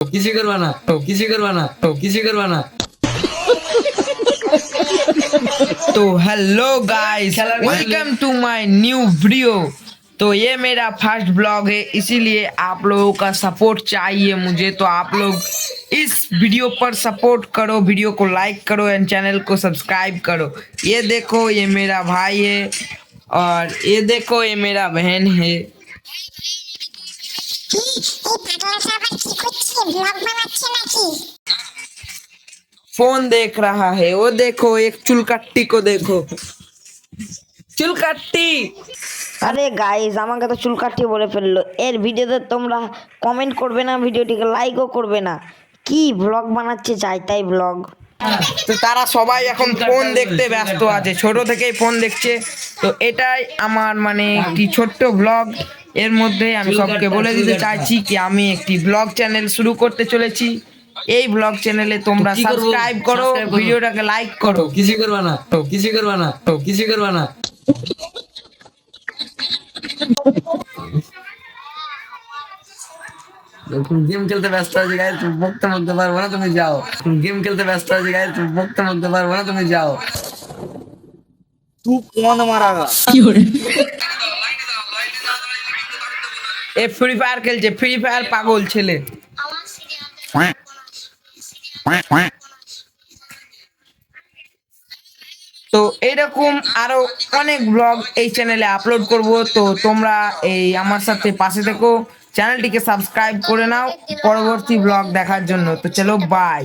किसी करवाना तो किसी करवाना तो किसी करवाना। तो hello guys, welcome to my new video. तो ये मेरा फर्स्ट ब्लॉग है, इसीलिए आप लोगों का सपोर्ट चाहिए मुझे। तो आप लोग इस वीडियो पर सपोर्ट करो, वीडियो को लाइक करो एंड चैनल को सब्सक्राइब करो। ये देखो, ये मेरा भाई है और ये देखो, ये मेरा बहन है। फोन देख रहा है, वो देखो, एक চুলকাট্টি को देखो, চুলকাট্টি। আরে গাইস, আমাকে তো চুলকাঠি বলে ফেললো। এর ভিডিওতে তোমরা কমেন্ট করবে না, ভিডিওটিকে লাইকও করবে না। কি ব্লগ বানাচ্ছে চাই তাই ব্লগ। তো তারা সবাই এখন ফোন দেখতে ব্যস্ত আছে, ছোট থেকেই ফোন দেখছে। তো এটাই আমার মানে একটি ছোট্ট ব্লগ। এর মধ্যে আমি সবকে বলে দিতে চাইছি কি আমি একটি ব্লগ চ্যানেল শুরু করতে চলেছি। এই ব্লগ চ্যানেলে তোমরা কি করবো? সাবস্ক্রাইব করো, Subscribe করো। ভিডিওটাকে লাইক করো। तो किसी करवाना तो किसी करवाना तो किसी करवाना। तुम गेम खेलते ব্যস্ত আছি গাইস, তুমি বকতে বকতে পারবো না, তুমি যাও। তুমি গেম খেলতে ব্যস্ত আছি গাইস, তুমি বকতে বকতে পারবো না, তুমি যাও। तू कौन मारागा? এ ফ্রি ফায়ার খেলছে, ফ্রি ফায়ার পাগল ছেলে। তো এইরকম আরো অনেক ব্লগ এই চ্যানেলে আপলোড করব। তো তোমরা এই আমার সাথে পাশে থেকো, চ্যানেলটিকে সাবস্ক্রাইব করে নাও পরবর্তী ব্লগ দেখার জন্য। তো চলো, বাই।